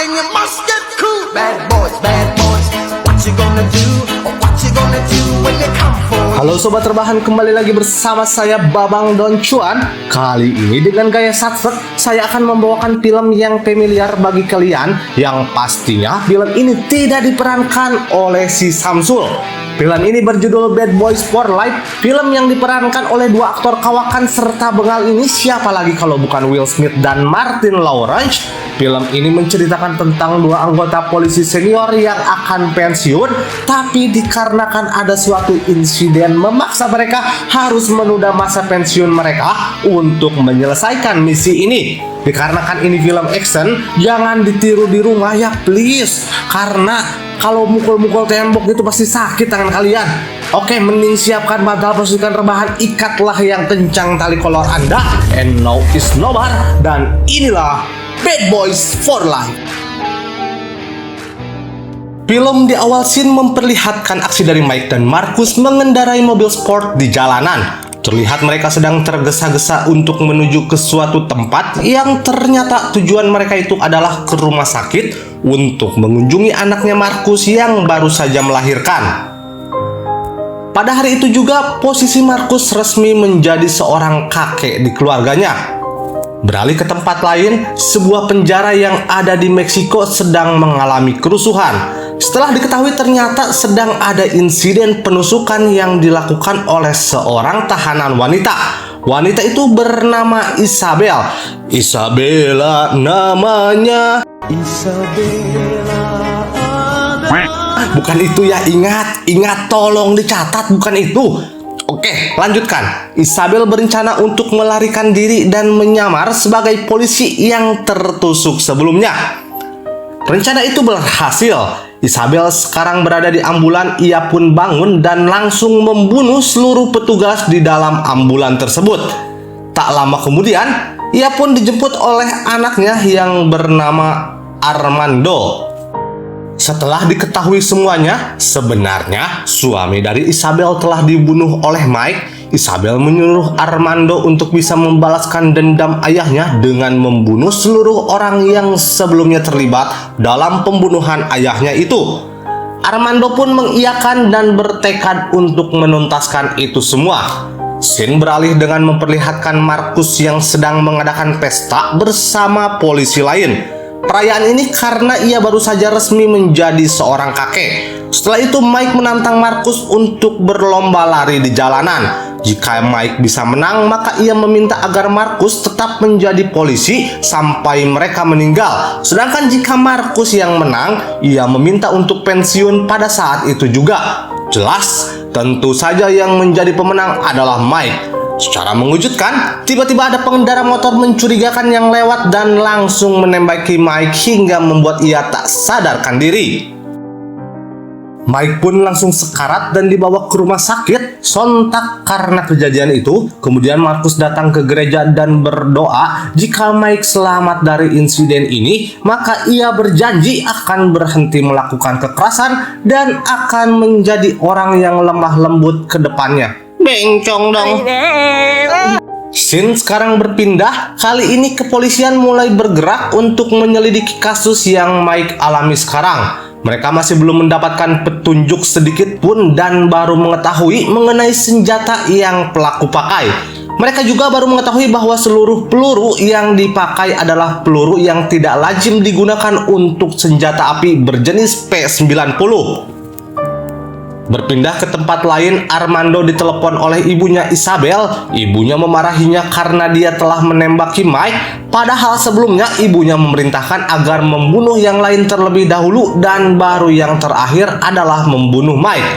and you must get cool. Bad boys, what you gonna do? Or what you gonna do when they come for you? Halo Sobat Rebahan, kembali lagi bersama saya Babang Don Cuan. Kali ini dengan gaya satsek, saya akan membawakan film yang familiar bagi kalian, yang pastinya film ini tidak diperankan oleh si Samsul. Film ini berjudul Bad Boys for Life. Film yang diperankan oleh dua aktor kawakan serta bengal ini siapa lagi kalau bukan Will Smith dan Martin Lawrence. Film ini menceritakan tentang dua anggota polisi senior yang akan pensiun, tapi dikarenakan ada suatu insiden memaksa mereka harus menunda masa pensiun mereka untuk menyelesaikan misi ini. Dikarenakan ini film action, jangan ditiru di rumah ya please, karena kalau mukul-mukul tembok gitu pasti sakit tangan kalian. Oke, mending siapkan bantal pasukan rebahan, ikatlah yang kencang tali kolor Anda. And now is nobar, dan inilah Bad Boys for Life. Film di awal scene memperlihatkan aksi dari Mike dan Marcus mengendarai mobil sport di jalanan. Terlihat mereka sedang tergesa-gesa untuk menuju ke suatu tempat yang ternyata tujuan mereka itu adalah ke rumah sakit untuk mengunjungi anaknya Marcus yang baru saja melahirkan. Pada hari itu juga posisi Marcus resmi menjadi seorang kakek di keluarganya. Beralih ke tempat lain, sebuah penjara yang ada di Meksiko sedang mengalami kerusuhan. Setelah diketahui ternyata sedang ada insiden penusukan yang dilakukan oleh seorang tahanan wanita. Wanita itu bernama Isabel. Isabella namanya. Isabella. Bukan itu ya, ingat tolong dicatat, bukan itu. Oke, lanjutkan. Isabel berencana untuk melarikan diri dan menyamar sebagai polisi yang tertusuk sebelumnya. Rencana itu berhasil. Isabel sekarang berada di ambulan, ia pun bangun dan langsung membunuh seluruh petugas di dalam ambulan tersebut. Tak lama kemudian, ia pun dijemput oleh anaknya yang bernama Armando. Setelah diketahui semuanya, sebenarnya suami dari Isabel telah dibunuh oleh Mike. Isabel menyuruh Armando untuk bisa membalaskan dendam ayahnya dengan membunuh seluruh orang yang sebelumnya terlibat dalam pembunuhan ayahnya itu. Armando pun mengiyakan dan bertekad untuk menuntaskan itu semua. Scene beralih dengan memperlihatkan Marcus yang sedang mengadakan pesta bersama polisi lain. Perayaan ini karena ia baru saja resmi menjadi seorang kakek. Setelah itu Mike menantang Marcus untuk berlomba lari di jalanan. Jika Mike bisa menang, maka ia meminta agar Marcus tetap menjadi polisi sampai mereka meninggal. Sedangkan jika Marcus yang menang, ia meminta untuk pensiun pada saat itu juga. Jelas, tentu saja yang menjadi pemenang adalah Mike. Secara mengejutkan, tiba-tiba ada pengendara motor mencurigakan yang lewat dan langsung menembaki Mike hingga membuat ia tak sadarkan diri. Mike pun langsung sekarat dan dibawa ke rumah sakit. Sontak karena kejadian itu, kemudian Marcus datang ke gereja dan berdoa jika Mike selamat dari insiden ini, maka ia berjanji akan berhenti melakukan kekerasan dan akan menjadi orang yang lemah lembut ke depannya. Bencong dong. Scene sekarang berpindah. Kali ini kepolisian mulai bergerak untuk menyelidiki kasus yang Mike alami sekarang. Mereka masih belum mendapatkan petunjuk sedikit pun dan baru mengetahui mengenai senjata yang pelaku pakai. Mereka juga baru mengetahui bahwa seluruh peluru yang dipakai adalah peluru yang tidak lazim digunakan untuk senjata api berjenis P90. Berpindah ke tempat lain, Armando ditelepon oleh ibunya Isabel. Ibunya memarahinya karena dia telah menembaki Mike. Padahal sebelumnya ibunya memerintahkan agar membunuh yang lain terlebih dahulu dan baru yang terakhir adalah membunuh Mike.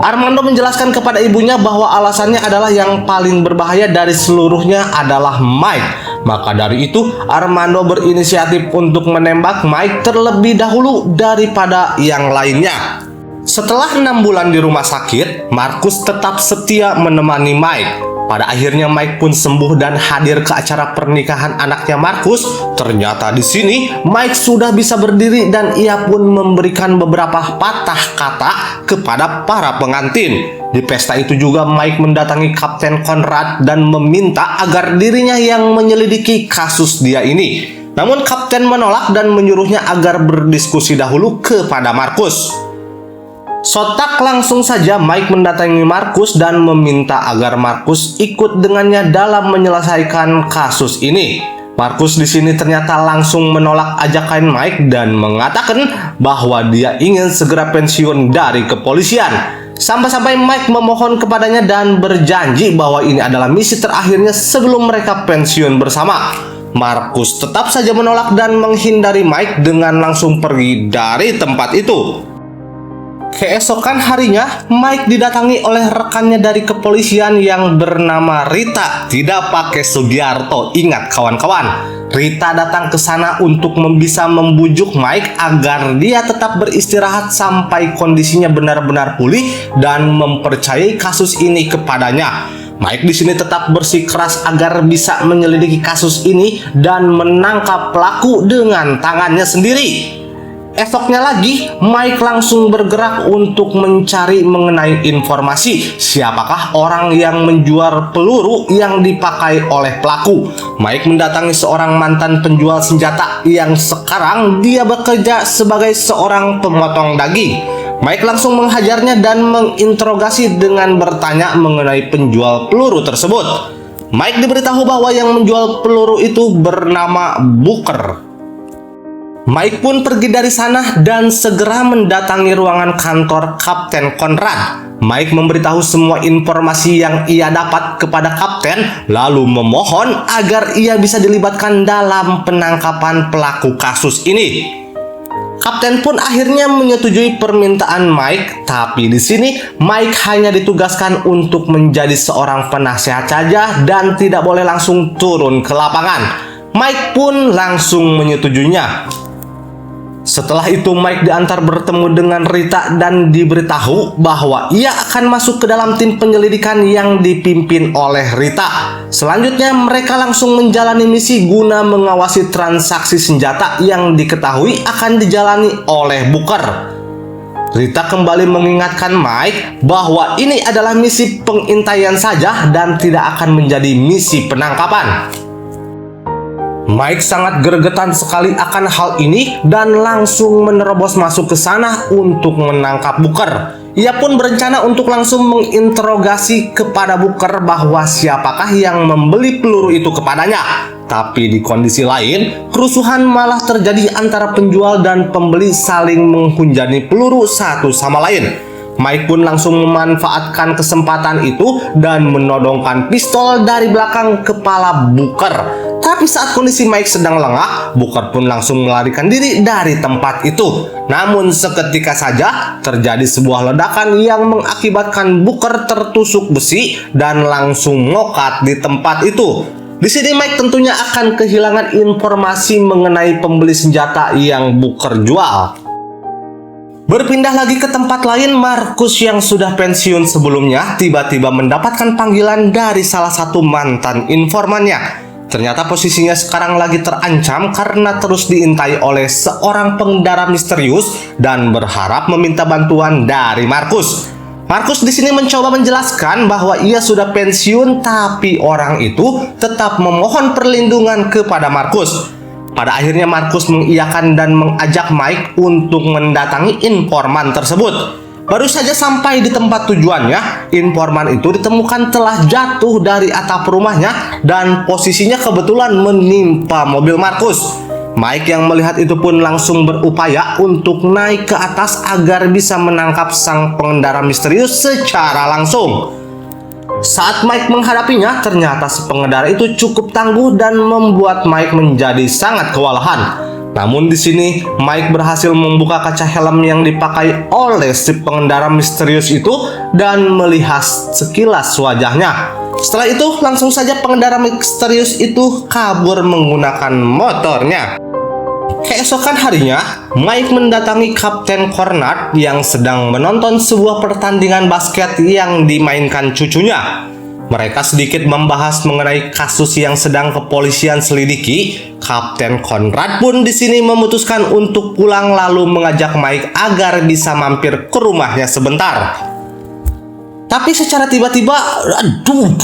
Armando menjelaskan kepada ibunya bahwa alasannya adalah yang paling berbahaya dari seluruhnya adalah Mike. Maka dari itu, Armando berinisiatif untuk menembak Mike terlebih dahulu daripada yang lainnya. Setelah 6 bulan di rumah sakit, Marcus tetap setia menemani Mike. Pada akhirnya Mike pun sembuh dan hadir ke acara pernikahan anaknya Marcus. Ternyata di sini Mike sudah bisa berdiri dan ia pun memberikan beberapa patah kata kepada para pengantin. Di pesta itu juga Mike mendatangi Kapten Conrad dan meminta agar dirinya yang menyelidiki kasus dia ini. Namun Kapten menolak dan menyuruhnya agar berdiskusi dahulu kepada Markus. Sontak langsung saja Mike mendatangi Markus dan meminta agar Markus ikut dengannya dalam menyelesaikan kasus ini. Markus di sini ternyata langsung menolak ajakan Mike dan mengatakan bahwa dia ingin segera pensiun dari kepolisian. Sampai-sampai Mike memohon kepadanya dan berjanji bahwa ini adalah misi terakhirnya sebelum mereka pensiun bersama. Markus tetap saja menolak dan menghindari Mike dengan langsung pergi dari tempat itu. Keesokan harinya, Mike didatangi oleh rekannya dari kepolisian yang bernama Rita, tidak pakai Sugiarto. Ingat kawan-kawan, Rita datang ke sana untuk bisa membujuk Mike agar dia tetap beristirahat sampai kondisinya benar-benar pulih dan mempercayai kasus ini kepadanya. Mike di sini tetap bersikeras agar bisa menyelidiki kasus ini dan menangkap pelaku dengan tangannya sendiri. Esoknya lagi, Mike langsung bergerak untuk mencari mengenai informasi siapakah orang yang menjual peluru yang dipakai oleh pelaku. Mike mendatangi seorang mantan penjual senjata yang sekarang dia bekerja sebagai seorang pemotong daging. Mike langsung menghajarnya dan menginterogasi dengan bertanya mengenai penjual peluru tersebut. Mike diberitahu bahwa yang menjual peluru itu bernama Booker. Mike pun pergi dari sana dan segera mendatangi ruangan kantor Kapten Conrad. Mike memberitahu semua informasi yang ia dapat kepada Kapten, lalu memohon agar ia bisa dilibatkan dalam penangkapan pelaku kasus ini. Kapten pun akhirnya menyetujui permintaan Mike, tapi di sini Mike hanya ditugaskan untuk menjadi seorang penasehat saja dan tidak boleh langsung turun ke lapangan. Mike pun langsung menyetujuinya. Setelah itu Mike diantar bertemu dengan Rita dan diberitahu bahwa ia akan masuk ke dalam tim penyelidikan yang dipimpin oleh Rita. Selanjutnya mereka langsung menjalani misi guna mengawasi transaksi senjata yang diketahui akan dijalani oleh Booker. Rita kembali mengingatkan Mike bahwa ini adalah misi pengintaian saja dan tidak akan menjadi misi penangkapan. Mike sangat gregetan sekali akan hal ini dan langsung menerobos masuk ke sana untuk menangkap Booker. Ia pun berencana untuk langsung menginterogasi kepada Booker bahwa siapakah yang membeli peluru itu kepadanya. Tapi di kondisi lain, kerusuhan malah terjadi antara penjual dan pembeli saling menghujani peluru satu sama lain. Mike pun langsung memanfaatkan kesempatan itu dan menodongkan pistol dari belakang kepala Booker. Tapi saat kondisi Mike sedang lengah, Booker pun langsung melarikan diri dari tempat itu. Namun seketika saja terjadi sebuah ledakan yang mengakibatkan Booker tertusuk besi dan langsung ngokat di tempat itu. Di sini Mike tentunya akan kehilangan informasi mengenai pembeli senjata yang Booker jual. Berpindah lagi ke tempat lain, Markus yang sudah pensiun sebelumnya tiba-tiba mendapatkan panggilan dari salah satu mantan informannya. Ternyata posisinya sekarang lagi terancam karena terus diintai oleh seorang pengendara misterius dan berharap meminta bantuan dari Markus. Markus di sini mencoba menjelaskan bahwa ia sudah pensiun, tapi orang itu tetap memohon perlindungan kepada Markus. Pada akhirnya Markus mengiyakan dan mengajak Mike untuk mendatangi informan tersebut. Baru saja sampai di tempat tujuannya, informan itu ditemukan telah jatuh dari atap rumahnya dan posisinya kebetulan menimpa mobil Markus. Mike yang melihat itu pun langsung berupaya untuk naik ke atas agar bisa menangkap sang pengendara misterius secara langsung. Saat Mike menghadapinya, ternyata si pengendara itu cukup tangguh dan membuat Mike menjadi sangat kewalahan. Namun di sini Mike berhasil membuka kaca helm yang dipakai oleh si pengendara misterius itu dan melihat sekilas wajahnya. Setelah itu langsung saja pengendara misterius itu kabur menggunakan motornya. Keesokan harinya, Mike mendatangi Kapten Conrad yang sedang menonton sebuah pertandingan basket yang dimainkan cucunya. Mereka sedikit membahas mengenai kasus yang sedang kepolisian selidiki. Kapten Conrad pun di sini memutuskan untuk pulang lalu mengajak Mike agar bisa mampir ke rumahnya sebentar. Tapi secara tiba-tiba,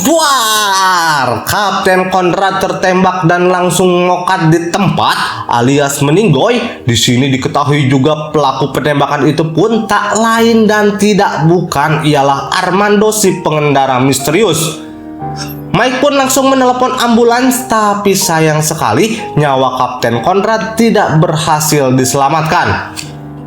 duar, Kapten Conrad tertembak dan langsung ngokat di tempat alias meninggoy. Di sini diketahui juga pelaku penembakan itu pun tak lain dan tidak bukan ialah Armando si pengendara misterius. Mike pun langsung menelepon ambulans, tapi sayang sekali nyawa Kapten Conrad tidak berhasil diselamatkan.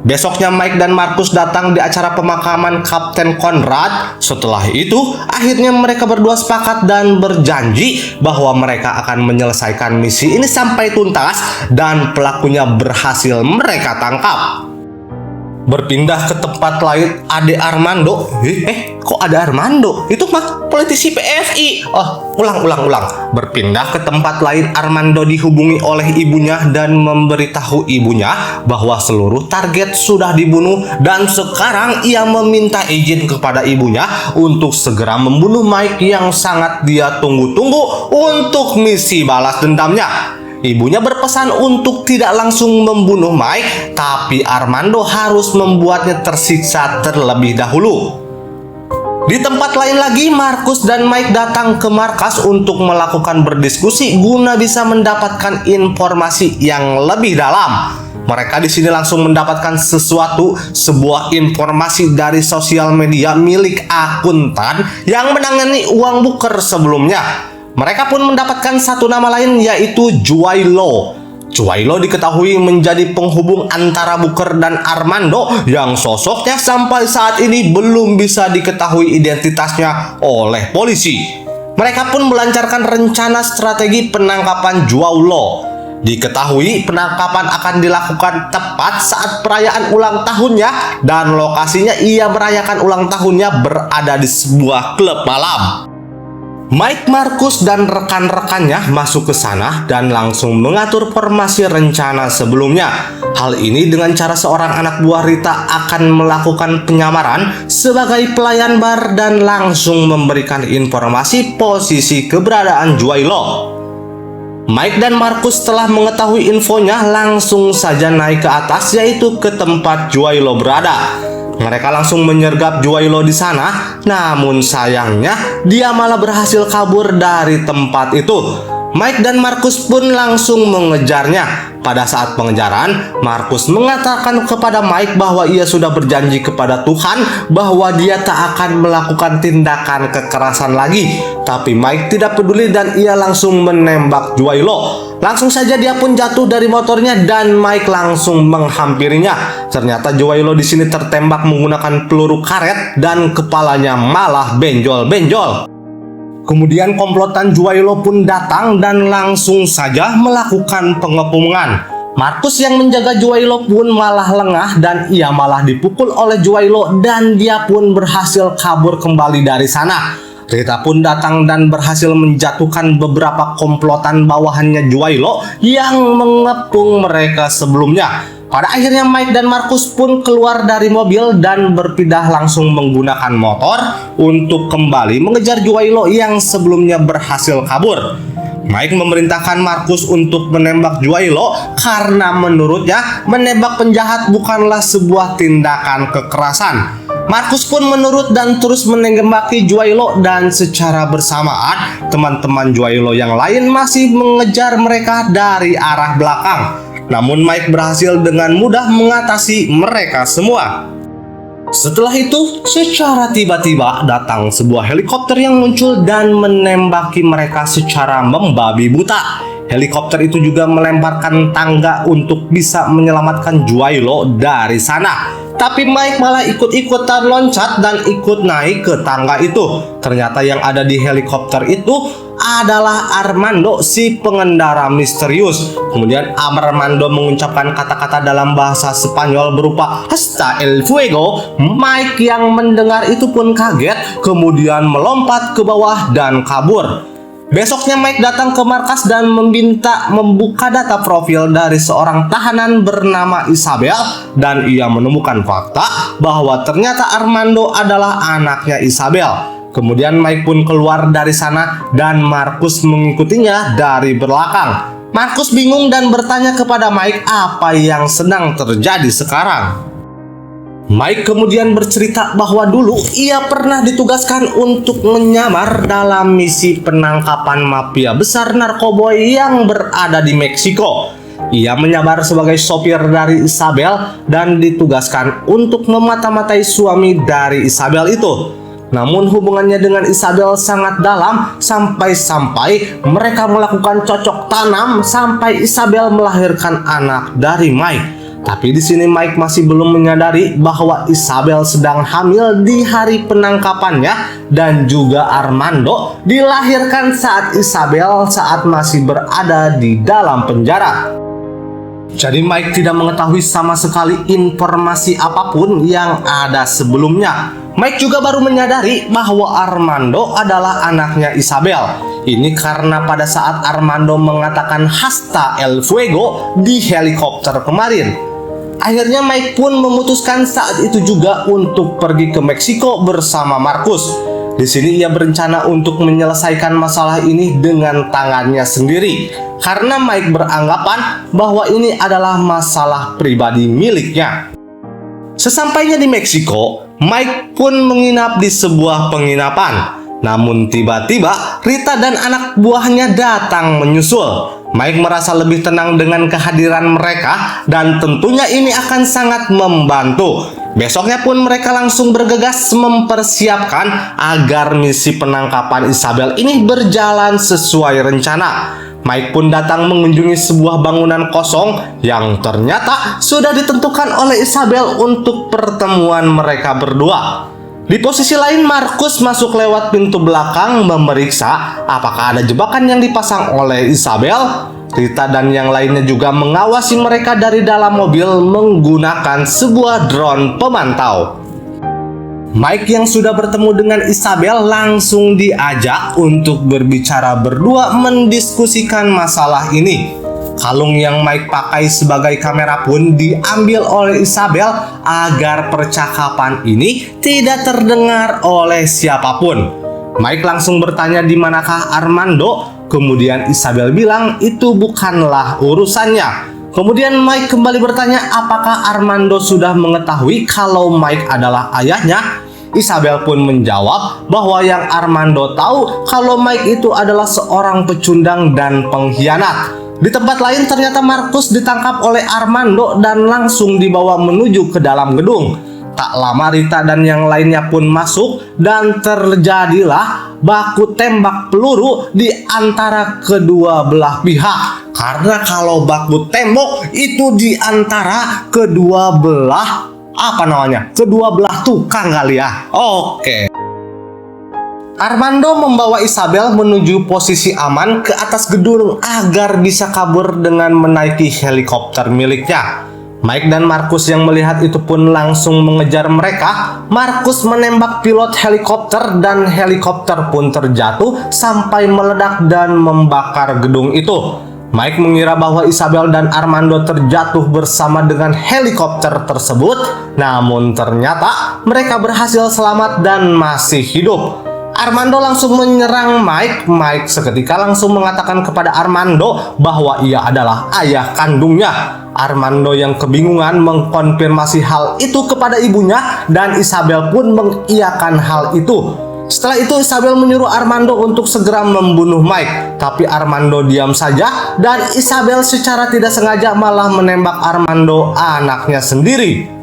Besoknya Mike dan Marcus datang di acara pemakaman Kapten Conrad. Setelah itu, akhirnya mereka berdua sepakat dan berjanji bahwa mereka akan menyelesaikan misi ini sampai tuntas dan pelakunya berhasil mereka tangkap. Berpindah ke tempat lain, Ade Armando. Kok ada Armando? Itu mah politisi PFI. Ulang. Berpindah ke tempat lain, Armando dihubungi oleh ibunya dan memberitahu ibunya bahwa seluruh target sudah dibunuh dan sekarang ia meminta izin kepada ibunya untuk segera membunuh Mike yang sangat dia tunggu-tunggu untuk misi balas dendamnya. Ibunya berpesan untuk tidak langsung membunuh Mike, tapi Armando harus membuatnya tersiksa terlebih dahulu. Di tempat lain lagi, Marcus dan Mike datang ke markas untuk melakukan berdiskusi guna bisa mendapatkan informasi yang lebih dalam. Mereka di sini langsung mendapatkan sebuah informasi dari sosial media milik akuntan yang menangani uang buker sebelumnya. Mereka pun mendapatkan satu nama lain, yaitu Juailo. Juailo diketahui menjadi penghubung antara Booker dan Armando yang sosoknya sampai saat ini belum bisa diketahui identitasnya oleh polisi. Mereka pun melancarkan rencana strategi penangkapan Juailo. Diketahui penangkapan akan dilakukan tepat saat perayaan ulang tahunnya dan lokasinya ia merayakan ulang tahunnya berada di sebuah klub malam. Mike, Marcus, dan rekan-rekannya masuk ke sana dan langsung mengatur formasi rencana sebelumnya. Hal ini dengan cara seorang anak buah Rita akan melakukan penyamaran sebagai pelayan bar dan langsung memberikan informasi posisi keberadaan Juailo. Mike dan Marcus setelah mengetahui infonya langsung saja naik ke atas, yaitu ke tempat Juailo berada. Mereka langsung menyergap Juailo di sana, namun sayangnya dia malah berhasil kabur dari tempat itu. Mike dan Marcus pun langsung mengejarnya. Pada saat pengejaran, Marcus mengatakan kepada Mike bahwa ia sudah berjanji kepada Tuhan bahwa dia tak akan melakukan tindakan kekerasan lagi. Tapi Mike tidak peduli dan ia langsung menembak Juailo. Langsung saja dia pun jatuh dari motornya dan Mike langsung menghampirinya. Ternyata Juailo di sini tertembak menggunakan peluru karet dan kepalanya malah benjol-benjol. Kemudian komplotan Juailo pun datang dan langsung saja melakukan pengepungan. Marcus yang menjaga Juailo pun malah lengah dan ia malah dipukul oleh Juailo dan dia pun berhasil kabur kembali dari sana. Rita pun datang dan berhasil menjatuhkan beberapa komplotan bawahannya Juailo yang mengepung mereka sebelumnya. Pada akhirnya Mike dan Marcus pun keluar dari mobil dan berpindah langsung menggunakan motor untuk kembali mengejar Juailo yang sebelumnya berhasil kabur. Mike memerintahkan Marcus untuk menembak Juailo karena menurutnya menembak penjahat bukanlah sebuah tindakan kekerasan. Marcus pun menurut dan terus menembaki Juailo dan secara bersamaan teman-teman Juailo yang lain masih mengejar mereka dari arah belakang. Namun Mike berhasil dengan mudah mengatasi mereka semua. Setelah itu, secara tiba-tiba datang sebuah helikopter yang muncul dan menembaki mereka secara membabi buta. Helikopter itu juga melemparkan tangga untuk bisa menyelamatkan Juailo dari sana. Tapi Mike malah ikut-ikutan loncat dan ikut naik ke tangga itu. Ternyata yang ada di helikopter itu adalah Armando si pengendara misterius. Kemudian Armando mengucapkan kata-kata dalam bahasa Spanyol berupa Hasta el fuego. Mike yang mendengar itu pun kaget, kemudian melompat ke bawah dan kabur. Besoknya Mike datang ke markas dan meminta membuka data profil dari seorang tahanan bernama Isabel dan ia menemukan fakta bahwa ternyata Armando adalah anaknya Isabel. Kemudian Mike pun keluar dari sana dan Marcus mengikutinya dari belakang. Marcus bingung dan bertanya kepada Mike apa yang sedang terjadi sekarang. Mike kemudian bercerita bahwa dulu ia pernah ditugaskan untuk menyamar dalam misi penangkapan mafia besar narkoba yang berada di Meksiko. Ia menyamar sebagai sopir dari Isabel dan ditugaskan untuk memata-matai suami dari Isabel itu. Namun hubungannya dengan Isabel sangat dalam sampai-sampai mereka melakukan cocok tanam sampai Isabel melahirkan anak dari Mike. Tapi di sini Mike masih belum menyadari bahwa Isabel sedang hamil di hari penangkapannya dan juga Armando dilahirkan saat Isabel masih berada di dalam penjara. Jadi Mike tidak mengetahui sama sekali informasi apapun yang ada sebelumnya. Mike juga baru menyadari bahwa Armando adalah anaknya Isabel. Ini karena pada saat Armando mengatakan hasta el fuego di helikopter kemarin. Akhirnya Mike pun memutuskan saat itu juga untuk pergi ke Meksiko bersama Marcus. Di sini ia berencana untuk menyelesaikan masalah ini dengan tangannya sendiri, karena Mike beranggapan bahwa ini adalah masalah pribadi miliknya. Sesampainya di Meksiko, Mike pun menginap di sebuah penginapan. Namun tiba-tiba Rita dan anak buahnya datang menyusul. Mike merasa lebih tenang dengan kehadiran mereka dan tentunya ini akan sangat membantu. Besoknya pun mereka langsung bergegas mempersiapkan agar misi penangkapan Isabel ini berjalan sesuai rencana. Mike pun datang mengunjungi sebuah bangunan kosong yang ternyata sudah ditentukan oleh Isabel untuk pertemuan mereka berdua. Di posisi lain, Marcus masuk lewat pintu belakang memeriksa apakah ada jebakan yang dipasang oleh Isabel. Rita dan yang lainnya juga mengawasi mereka dari dalam mobil menggunakan sebuah drone pemantau. Mike yang sudah bertemu dengan Isabel langsung diajak untuk berbicara berdua mendiskusikan masalah ini. Kalung yang Mike pakai sebagai kamera pun diambil oleh Isabel agar percakapan ini tidak terdengar oleh siapapun. Mike langsung bertanya di manakah Armando. Kemudian Isabel bilang itu bukanlah urusannya. Kemudian Mike kembali bertanya apakah Armando sudah mengetahui kalau Mike adalah ayahnya. Isabel pun menjawab bahwa yang Armando tahu kalau Mike itu adalah seorang pecundang dan pengkhianat. Di tempat lain ternyata Marcus ditangkap oleh Armando dan langsung dibawa menuju ke dalam gedung. Tak lama Rita dan yang lainnya pun masuk dan terjadilah baku tembak peluru di antara kedua belah pihak. Karena kalau baku tembok itu di antara kedua belah kedua belah tukang kali ya. Oke. Armando membawa Isabel menuju posisi aman ke atas gedung agar bisa kabur dengan menaiki helikopter miliknya. Mike dan Marcus yang melihat itu pun langsung mengejar mereka. Marcus menembak pilot helikopter dan helikopter pun terjatuh sampai meledak dan membakar gedung itu. Mike mengira bahwa Isabel dan Armando terjatuh bersama dengan helikopter tersebut. Namun ternyata mereka berhasil selamat dan masih hidup. Armando langsung menyerang Mike. Mike seketika langsung mengatakan kepada Armando bahwa ia adalah ayah kandungnya. Armando yang kebingungan mengkonfirmasi hal itu kepada ibunya dan Isabel pun mengiyakan hal itu. Setelah itu Isabel menyuruh Armando untuk segera membunuh Mike. Tapi Armando diam saja dan Isabel secara tidak sengaja malah menembak Armando, anaknya sendiri.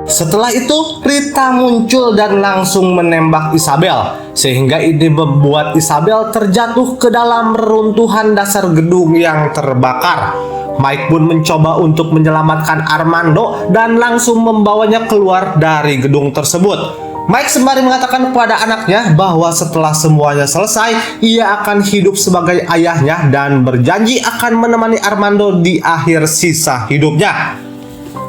Setelah itu Rita muncul dan langsung menembak Isabel, sehingga ini membuat Isabel terjatuh ke dalam reruntuhan dasar gedung yang terbakar. Mike pun mencoba untuk menyelamatkan Armando dan langsung membawanya keluar dari gedung tersebut. Mike sembari mengatakan kepada anaknya bahwa setelah semuanya selesai, ia akan hidup sebagai ayahnya dan berjanji akan menemani Armando di akhir sisa hidupnya.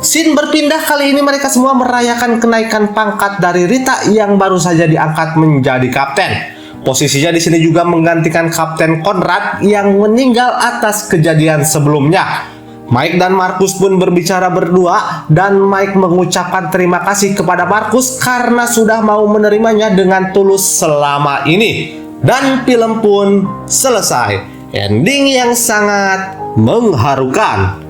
Scene berpindah, kali ini mereka semua merayakan kenaikan pangkat dari Rita yang baru saja diangkat menjadi kapten. Posisinya di sini juga menggantikan Kapten Conrad yang meninggal atas kejadian sebelumnya. Mike dan Marcus pun berbicara berdua dan Mike mengucapkan terima kasih kepada Marcus karena sudah mau menerimanya dengan tulus selama ini. Dan film pun selesai. Ending yang sangat mengharukan.